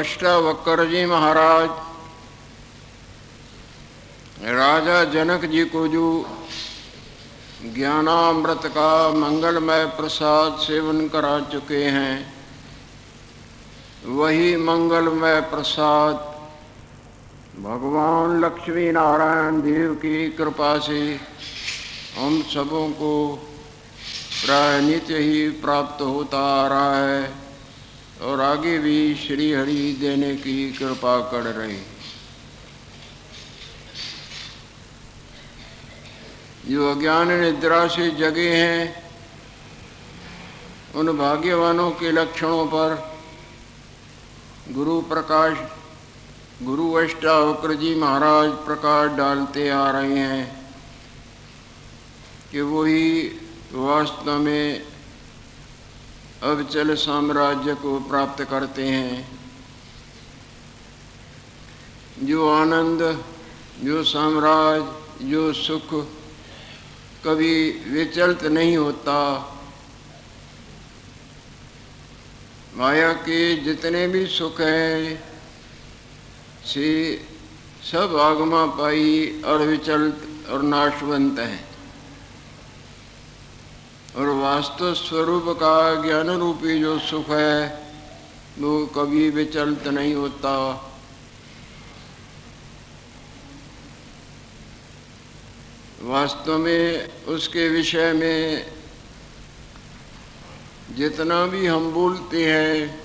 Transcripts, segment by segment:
अष्टावक्र जी महाराज राजा जनक जी को जो ज्ञानामृत का मंगलमय प्रसाद सेवन करा चुके हैं, वही मंगलमय प्रसाद भगवान लक्ष्मी नारायण देव की कृपा से हम सबों को प्राय नित्य ही प्राप्त होता आ रहा है और आगे भी श्री हरि देने की कृपा कर रहे। जो अज्ञान निद्रा से जगे हैं, उन भाग्यवानों के लक्षणों पर गुरु अष्टावक्र जी महाराज प्रकाश डालते आ रहे हैं कि वही वास्तव में अविचल साम्राज्य को प्राप्त करते हैं। जो आनंद, जो साम्राज्य, जो सुख कभी विचलित नहीं होता। माया के जितने भी सुख हैं से सब आगमा पाई अविचलित और नाशवंत हैं, और वास्तव स्वरूप का ज्ञान रूपी जो सुख है वो कभी विचलित नहीं होता। वास्तव में उसके विषय में जितना भी हम बोलते हैं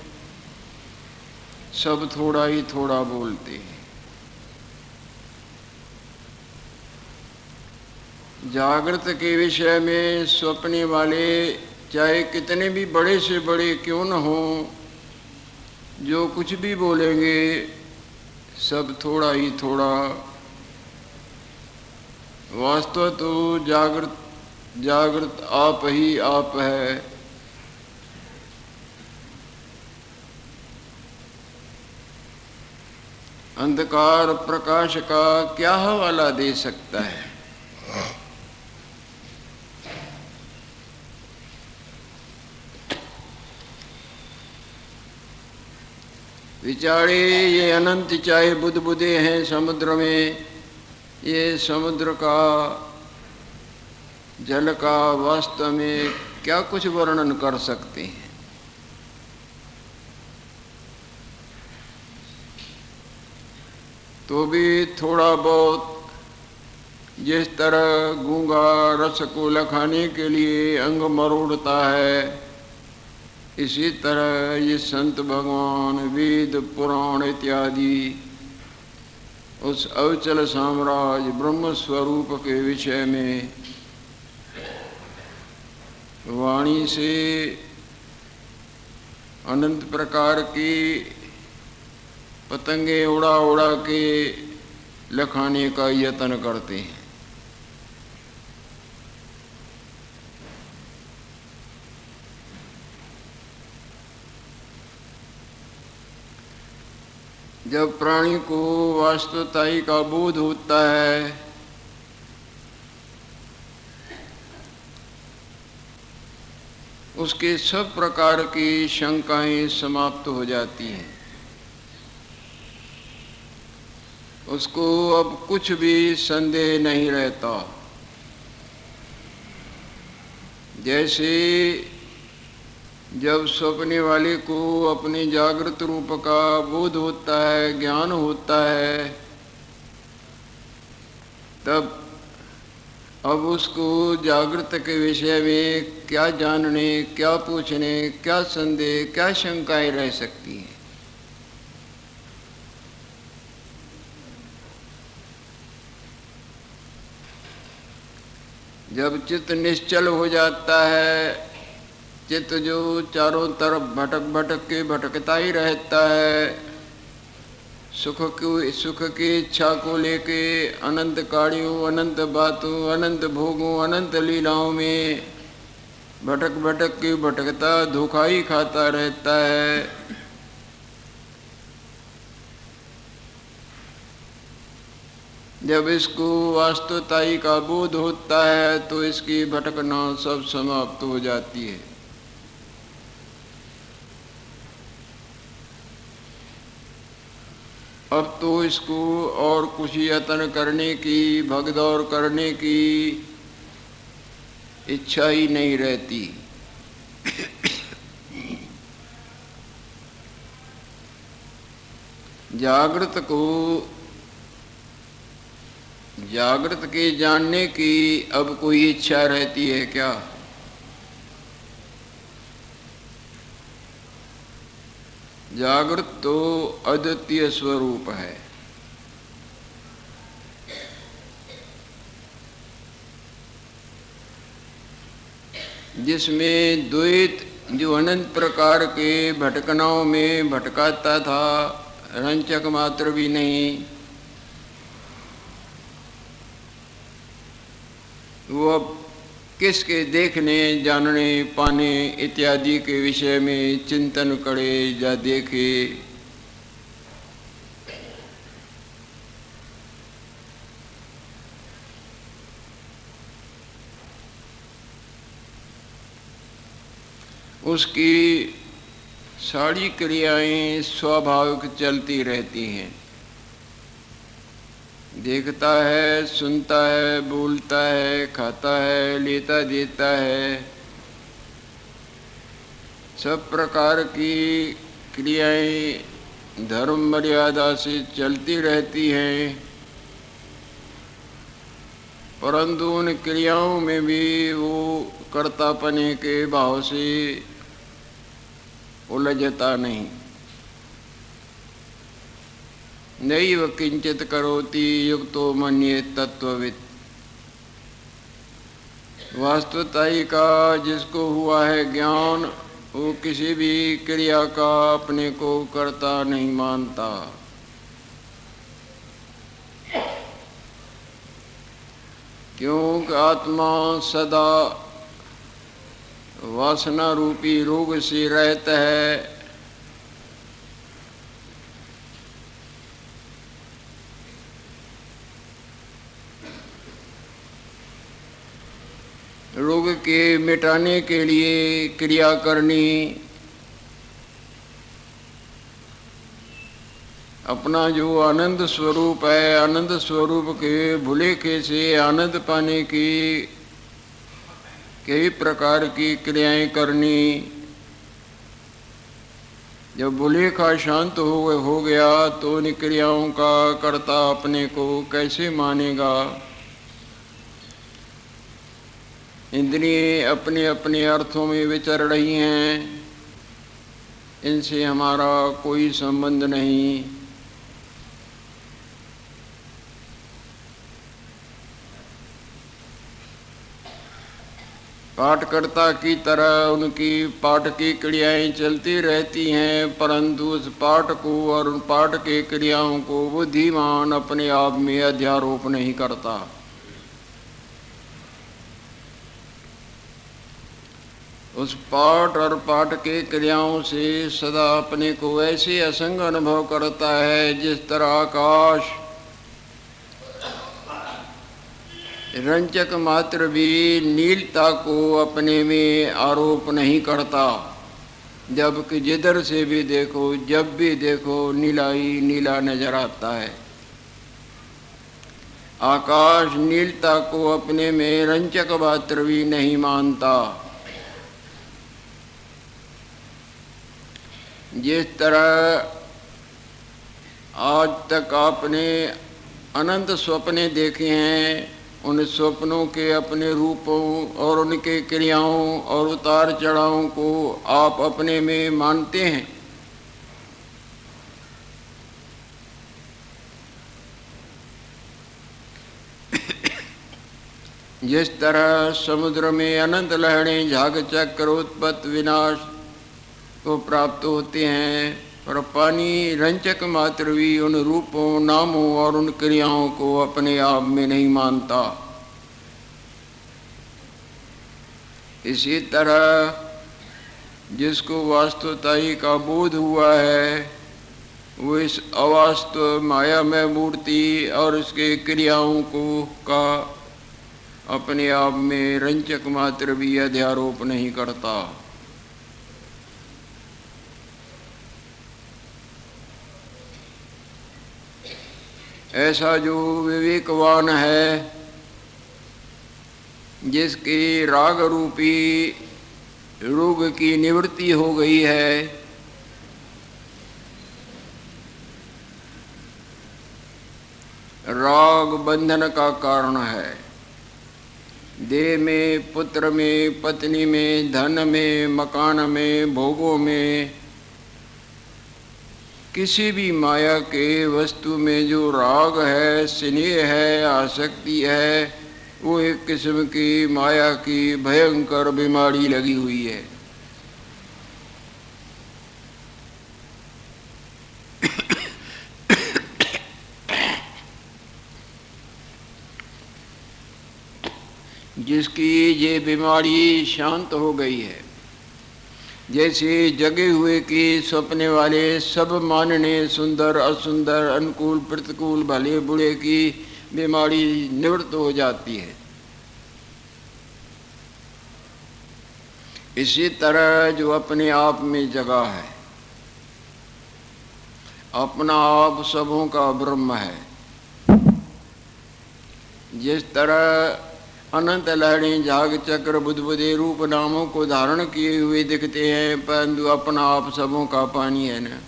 सब थोड़ा ही थोड़ा बोलते हैं। जागृत के विषय में स्वप्ने वाले चाहे कितने भी बड़े से बड़े क्यों न हो, जो कुछ भी बोलेंगे सब थोड़ा ही थोड़ा। वास्तव तो जागृत आप ही आप है। अंधकार प्रकाश का क्या हवाला दे सकता है? विचारे ये अनंत चाहे बुदबुदे हैं समुद्र में, ये समुद्र का जल का वास्तव में क्या कुछ वर्णन कर सकते हैं। तो भी थोड़ा बहुत जिस तरह गूंगा रस को लखाने के लिए अंग मरोड़ता है, इसी तरह ये संत भगवान वेद पुराण इत्यादि उस अविचल साम्राज्य ब्रह्म स्वरूप के विषय में वाणी से अनंत प्रकार की पतंगे उड़ा उड़ा के लखाने का यत्न करते हैं। जब प्राणी को वास्तवताई का बोध होता है, उसके सब प्रकार की शंकाएं समाप्त हो जाती हैं। उसको अब कुछ भी संदेह नहीं रहता। जैसे जब सपने वाले को अपने जागृत रूप का बोध होता है, ज्ञान होता है, तब अब उसको जागृत के विषय में क्या जानने, क्या पूछने, क्या संदेह, क्या शंकाएं रह सकती हैं। जब चित्त निश्चल हो जाता है, चित्त जो चारों तरफ भटक भटक के भटकता ही रहता है, सुख की इच्छा को लेके अनंत कार्यों, अनंत बातों, अनंत भोगों, अनंत लीलाओं में भटक भटक के भटकता धोखा ही खाता रहता है। जब इसको वास्तवताई का बोध होता है तो इसकी भटकना सब समाप्त हो जाती है। अब तो इसको और कुछ यत्न करने की, भगदौड़ करने की इच्छा ही नहीं रहती। जागृत के जानने की अब कोई इच्छा रहती है क्या? जागृत तो अद्वितीय स्वरूप है। जिसमें द्वैत जो अनंत प्रकार के भटकनाओं में भटकाता था, रंचक मात्र भी नहीं, वो अब किसके देखने, जानने, पाने इत्यादि के विषय में चिंतन करे या देखे। उसकी सारी क्रियाएं स्वाभाविक चलती रहती हैं। देखता है, सुनता है, बोलता है, खाता है, लेता देता है, सब प्रकार की क्रियाएं धर्म मर्यादा से चलती रहती हैं, परंतु उन क्रियाओं में भी वो कर्तापने के भाव से उलझता नहीं। नैव किंचित करोति युक्तो मन्ये तत्ववित्। वास्तवताई का जिसको हुआ है ज्ञान, वो किसी भी क्रिया का अपने को कर्ता नहीं मानता। क्योंकि आत्मा सदा वासना रूपी रोग से रहता है। रोग के मिटाने के लिए क्रिया करनी, अपना जो आनंद स्वरूप है, आनंद स्वरूप के भुलेखे से आनंद पाने की कई प्रकार की क्रियाएं करनी। जब भुलेखा शांत हो गया तो इन क्रियाओं का कर्ता अपने को कैसे मानेगा? इंद्रियां अपने अपने अर्थों में विचर रही हैं, इनसे हमारा कोई संबंध नहीं। पाठकर्ता की तरह उनकी पाठ की क्रियाएं चलती रहती हैं, परंतु उस पाठ को और उन पाठ के क्रियाओं को बुद्धिमान अपने आप में अध्यारोप नहीं करता। उस पाठ और पाठ के क्रियाओं से सदा अपने को ऐसे असंग अनुभव करता है जिस तरह आकाश रंचक मात्र भी नीलता को अपने में आरोप नहीं करता, जबकि जिधर से भी देखो, जब भी देखो, नीला ही नीला नजर आता है। आकाश नीलता को अपने में रंचक मात्र भी नहीं मानता। जिस तरह आज तक आपने अनंत स्वप्ने देखे हैं, उन स्वप्नों के अपने रूपों और उनके क्रियाओं और उतार चढ़ावों को आप अपने में मानते हैं। जिस तरह समुद्र में अनंत लहरें झाग चक्र उत्पत्ति विनाश को प्राप्त होते हैं, पर पानी रंचक मात्र भी उन रूपों, नामों और उन क्रियाओं को अपने आप में नहीं मानता। इसी तरह जिसको वास्तवताई का बोध हुआ है, वो इस अवास्तव मायामय मूर्ति और उसके क्रियाओं को का अपने आप में रंचक मात्र भी अध्यारोप नहीं करता। ऐसा जो विवेकवान है, जिसकी राग रूपी रोग की निवृत्ति हो गई है, राग बंधन का कारण है। देह में, पुत्र में, पत्नी में, धन में, मकान में, भोगों में, किसी भी माया के वस्तु में जो राग है, स्नेह है, आसक्ति है, वो एक किस्म की माया की भयंकर बीमारी लगी हुई है। जिसकी ये बीमारी शांत हो गई है, जैसे जगे हुए की सपने वाले सब मानने, सुंदर असुंदर, अनुकूल प्रतिकूल, भले बुरे की बीमारी निवृत्त हो जाती है, इसी तरह जो अपने आप में जगा है, अपना आप सबों का ब्रह्म है। जिस तरह अनंत लहरें जाग चक्र बुद्धबुदे रूप नामों को धारण किए हुए दिखते हैं, परंतु अपना आप सबों का पानी है न।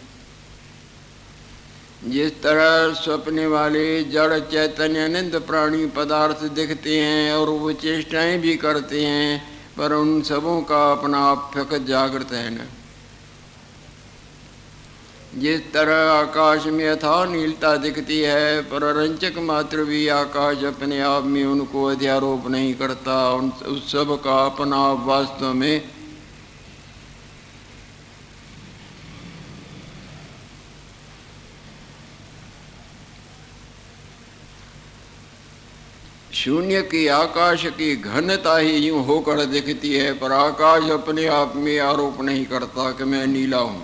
जिस तरह सपने वाले जड़ चैतन्य अनंत प्राणी पदार्थ दिखते हैं और वो चेष्टाएं भी करते हैं, पर उन सबों का अपना आप फकत जागृत है न। जिस तरह आकाश में अथाह नीलता दिखती है, पर रंचक मात्र भी आकाश अपने आप में उनको अध्यारोप नहीं करता, उस सब का अपना आप वास्तव में शून्य की आकाश की घनता ही यूं होकर दिखती है, पर आकाश अपने आप में आरोप नहीं करता कि मैं नीला हूं।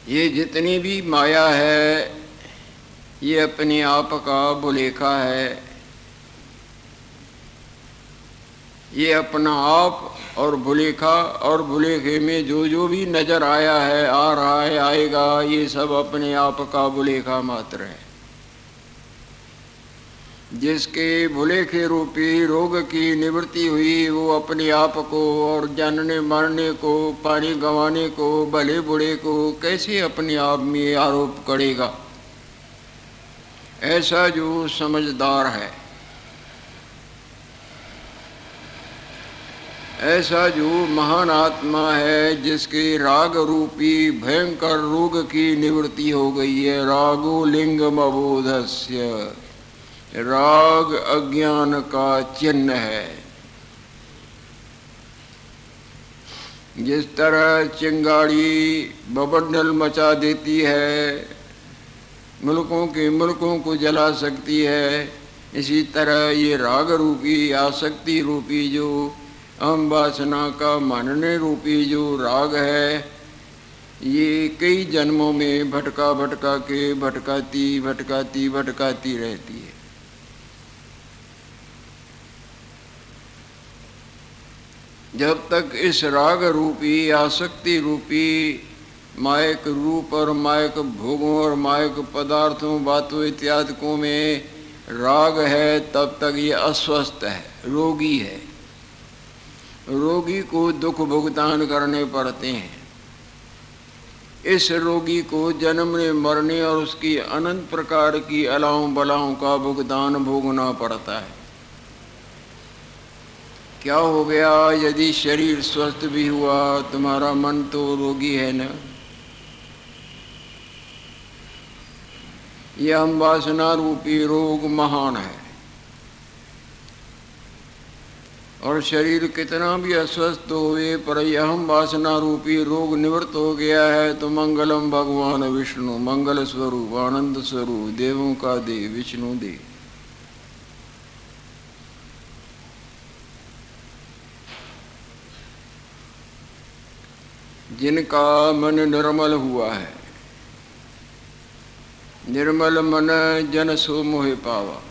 ये जितनी भी माया है, ये अपने आप का बुलेखा है। ये अपना आप और बुलेखा, और बुलेखे में जो जो भी नजर आया है, आ रहा है, आएगा, ये सब अपने आप का बुलेखा मात्र है। जिसके भुलेखे रूपी रोग की निवृत्ति हुई, वो अपने आप को और जानने मारने को, पानी गंवाने को, भले बुरे को कैसे अपने आप में आरोप करेगा। ऐसा जो समझदार है, ऐसा जो महान आत्मा है, जिसके राग रूपी भयंकर रोग की निवृत्ति हो गई है। रागो लिंगम अबोधस्य, राग अज्ञान का चिन्ह है। जिस तरह चिंगारी बबंडल मचा देती है, मुल्कों के मुल्कों को जला सकती है, इसी तरह ये राग रूपी, आसक्ति रूपी, जो अहम वासना का मानने रूपी जो राग है, ये कई जन्मों में भटका भटका के भटकाती भटकाती भटकाती रहती है। जब तक इस राग रूपी, आसक्ति रूपी मायक रूप और मायक भोगों और मायक पदार्थों, बातों इत्यादिकों में राग है, तब तक ये अस्वस्थ है, रोगी है। रोगी को दुख भुगतान करने पड़ते हैं। इस रोगी को जन्मने मरने और उसकी अनंत प्रकार की अलाओं बलाओं का भुगतान भोगना पड़ता है। क्या हो गया यदि शरीर स्वस्थ भी हुआ, तुम्हारा मन तो रोगी है न। यह हम वासना रूपी रोग महान है, और शरीर कितना भी अस्वस्थ होवे, पर यह हम वासना रूपी रोग निवृत्त हो गया है तो मंगलम भगवान विष्णु, मंगल स्वरूप, आनंद स्वरूप, देवों का देव विष्णु देव। जिनका मन निर्मल हुआ है, निर्मल मन जन सो मोहि पावा।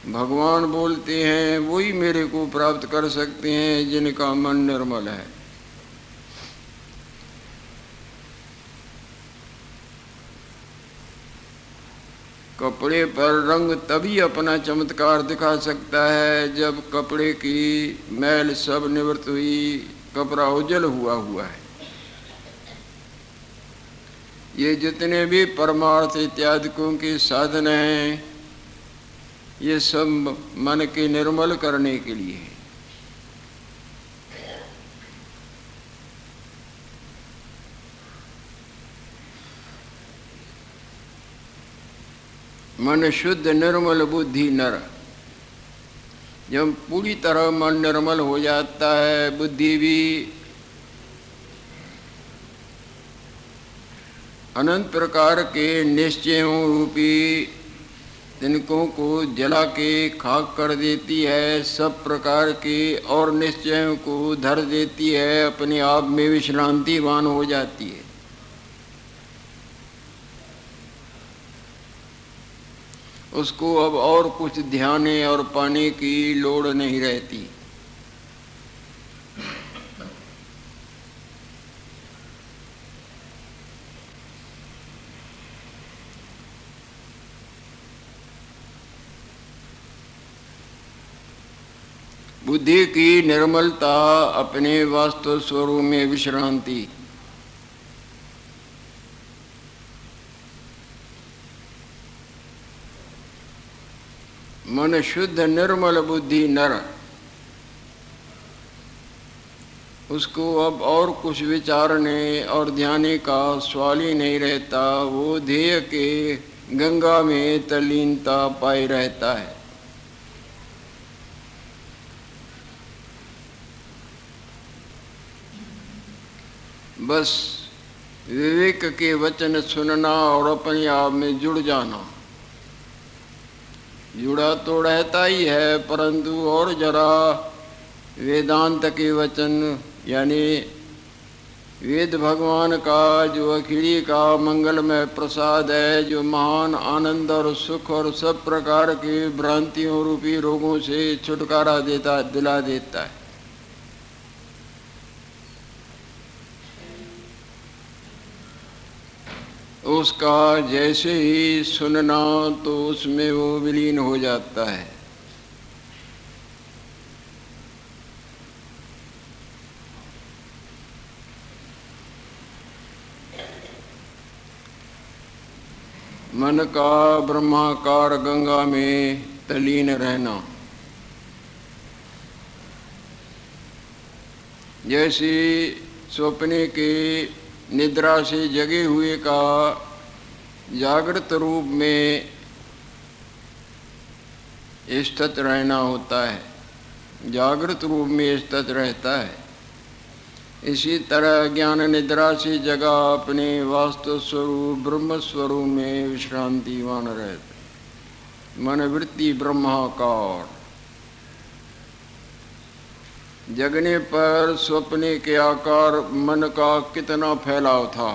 भगवान बोलते हैं वही मेरे को प्राप्त कर सकते हैं जिनका मन निर्मल है। कपड़े पर रंग तभी अपना चमत्कार दिखा सकता है जब कपड़े की मैल सब निवृत्त हुई, कपड़ा उज्जवल हुआ है। ये जितने भी परमार्थ इत्यादिकों के साधन हैं, ये सब मन के निर्मल करने के लिए है। मन शुद्ध निर्मल बुद्धि नर। जब पूरी तरह मन निर्मल हो जाता है, बुद्धि भी अनंत प्रकार के निश्चयों रूपी तिनकों को जला के खाक कर देती है, सब प्रकार के और निश्चयों को धर देती है, अपने आप में विश्रांतिवान हो जाती है। उसको अब और कुछ ध्याने और पाने की लोड़ नहीं रहती। बुद्धि की निर्मलता, अपने वास्तव स्वरूप में विश्रांति। मन शुद्ध निर्मल बुद्धि नर, उसको अब और कुछ विचारने और ध्याने का सवाल ही नहीं रहता। वो ध्येय के गंगा में तल्लीनता पाए रहता है। बस विवेक के वचन सुनना और अपने आप में जुड़ जाना। जुड़ा तो रहता ही है, परंतु और जरा वेदांत के वचन यानी वेद भगवान का जो अखिली का मंगलमय प्रसाद है, जो महान आनंद और सुख और सब प्रकार के भ्रांतियों रूपी रोगों से छुटकारा दिला देता है, उसका जैसे ही सुनना तो उसमें वो विलीन हो जाता है। मन का ब्रह्माकार गंगा में तल्लीन रहना। जैसे सपने के निद्रा से जगे हुए का जागृत रूप में स्थित रहना होता है, जागृत रूप में स्थित रहता है, इसी तरह ज्ञान निद्रा से जगा अपने वास्तव स्वरूप ब्रह्म स्वरूप में विश्रांतिवान रहता। मन वृत्ति ब्रह्माकार। जगने पर स्वप्ने के आकार मन का कितना फैलाव था,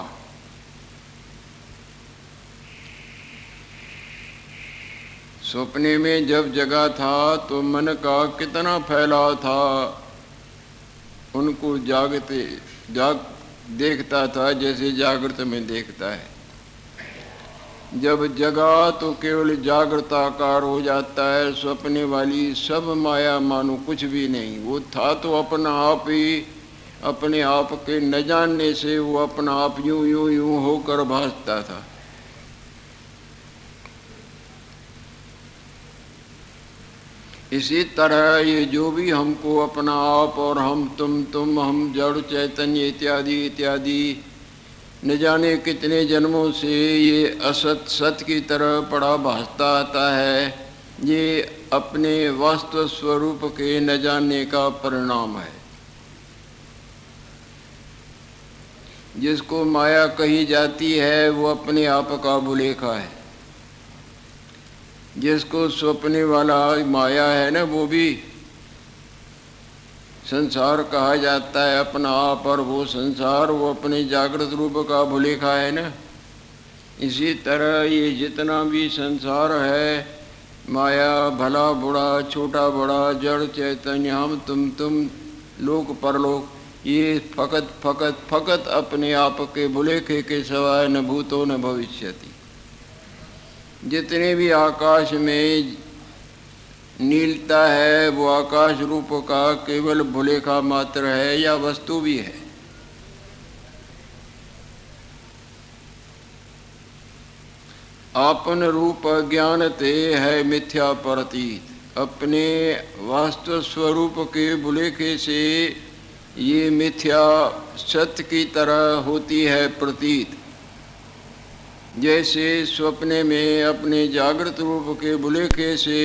स्वप्ने में जब जगा था तो मन का कितना फैलाव था, उनको देखता था जैसे जागृत में देखता है। जब जगा तो केवल जागृताकार हो जाता है, स्वप्ने वाली सब माया मानो कुछ भी नहीं। वो था तो अपना आप ही, अपने आप के न जानने से वो अपना आप यूं यूं यूं होकर भासता था। इसी तरह ये जो भी हमको अपना आप और हम तुम हम जड़ चैतन्य इत्यादि इत्यादि न जाने कितने जन्मों से ये असत सत की तरह पड़ा भासता आता है, ये अपने वास्तव स्वरूप के न जानने का परिणाम है। जिसको माया कही जाती है वो अपने आप का भुलेखा है। जिसको स्वप्ने वाला माया है ना, वो भी संसार कहा जाता है अपना आप, और वो संसार वो अपने जागृत रूप का भुलेखा है ना। इसी तरह ये जितना भी संसार है, माया भला बुरा छोटा बड़ा जड़ चैतन्य हम तुम लोक परलोक, ये फकत अपने आप के भुलेखे के सिवाय न भूतो न भविष्यति। जितने भी आकाश में नीलता है वो आकाश रूप का केवल भुलेखा मात्र है या वस्तु भी है। आपन रूप ज्ञान ते है मिथ्या प्रतीत। अपने वास्तव स्वरूप के भुलेखे से ये मिथ्या सत्य की तरह होती है प्रतीत। जैसे स्वप्ने में अपने जागृत रूप के भुलेखे से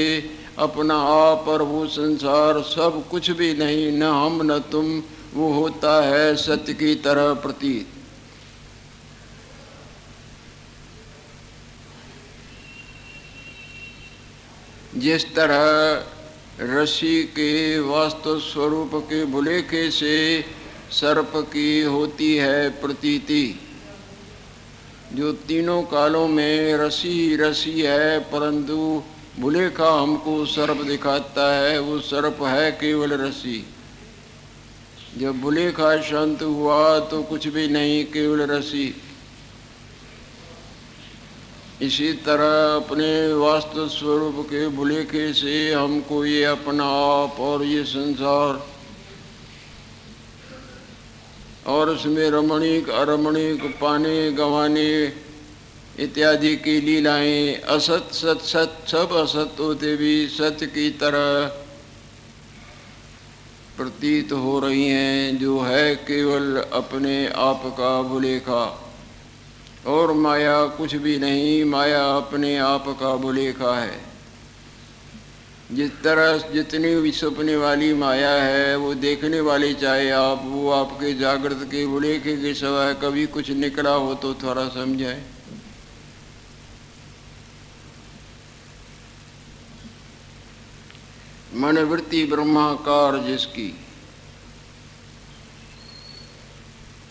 अपना आप और वो संसार सब कुछ भी नहीं, न हम न तुम, वो होता है सत्य की तरह प्रतीत। जिस तरह रस्सी के वास्तव स्वरूप के भुलेखे से सर्प की होती है प्रतीति, जो तीनों कालों में रस्सी रस्सी है, परंतु भुलेखा हमको सर्प दिखाता है, वो सर्प है केवल रस्सी। जब भुलेखा शांत हुआ तो कुछ भी नहीं, केवल रस्सी। इसी तरह अपने वास्तव स्वरूप के भुलेखे से हमको ये अपना आप और ये संसार और उसमें रमणीक अरमणीक, पाने गंवाने इत्यादि की लीलाएं, असत सत सत सब असत होते भी सत्य की तरह प्रतीत हो रही हैं, जो है केवल अपने आप का भुलेखा। और माया कुछ भी नहीं, माया अपने आप का भुलेखा है। जिस तरह जितनी भी सपने वाली माया है वो देखने वाली चाहे आप, वो आपके जागृत के भुलेखे के सिवाय कभी कुछ निकला हो तो थोड़ा समझाए। मनवृत्ति ब्रह्माकार जिसकी,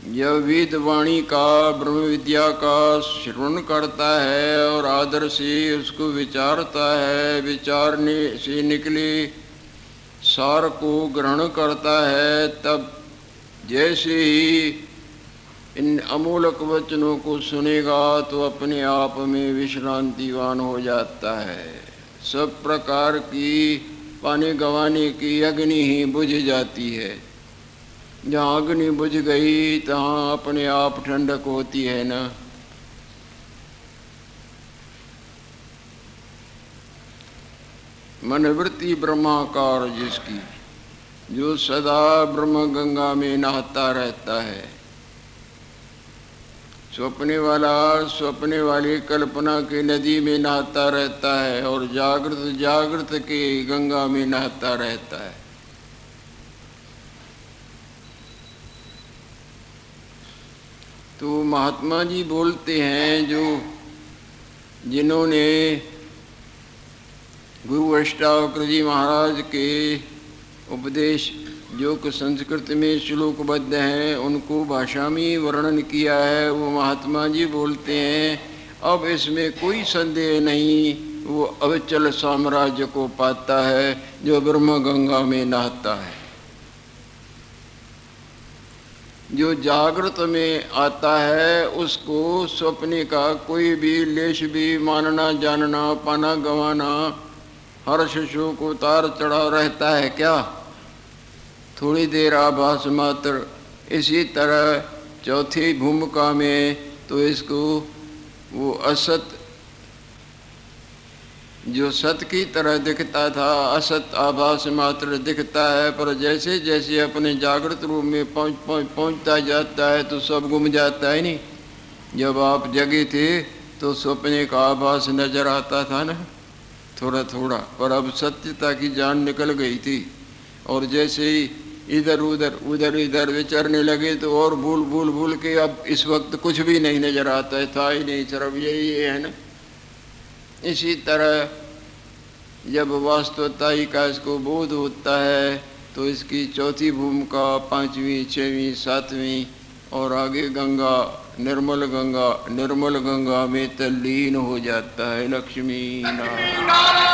यह वेद वाणी का ब्रह्म विद्या का श्रवण करता है और आदर से उसको विचारता है, विचारने से निकले सार को ग्रहण करता है, तब जैसे ही इन अमूलक वचनों को सुनेगा तो अपने आप में विश्रांतिवान हो जाता है। सब प्रकार की पाने गंवाने की अग्नि ही बुझ जाती है। जहाँ अग्नि बुझ गई तहाँ अपने आप ठंडक होती है ना। मनवृत्ति ब्रह्माकार जिसकी, जो सदा ब्रह्म गंगा में नहाता रहता है। स्वप्ने वाला स्वप्ने वाली कल्पना की नदी में नहाता रहता है और जागृत जागृत के गंगा में नहाता रहता है। तो महात्मा जी बोलते हैं, जो जिन्होंने गुरु अष्टावक्र जी महाराज के उपदेश जो कि संस्कृत में श्लोकबद्ध हैं उनको भाषा में वर्णन किया है, वो महात्मा जी बोलते हैं अब इसमें कोई संदेह नहीं, वो अविचल साम्राज्य को पाता है जो ब्रह्म गंगा में नहाता है। जो जागृत में आता है उसको स्वप्ने का कोई भी लेश भी मानना जानना पाना गंवाना हर्ष शोक उतार चढ़ाव रहता है क्या? थोड़ी देर आभास मात्र। इसी तरह चौथी भूमिका में तो इसको वो असत जो सत की तरह दिखता था असत आभास मात्र दिखता है, पर जैसे जैसे अपने जागृत रूप में पहुंचता जाता है तो सब गुम जाता है। नहीं, जब आप जगे थे तो स्वप्ने का आभास नजर आता था ना थोड़ा थोड़ा, पर अब सत्यता की जान निकल गई थी और जैसे ही इधर उधर विचरने लगे तो और भूल भूल भूल के अब इस वक्त कुछ भी नहीं नजर आता है, था ही नहीं, सिर्फ यही है ना। इसी तरह जब वास्तवता ही का इसको बोध होता है तो इसकी चौथी भूमिका पांचवी छठवीं सातवीं और आगे गंगा निर्मल गंगा में तल्लीन हो जाता है। लक्ष्मी नारायण।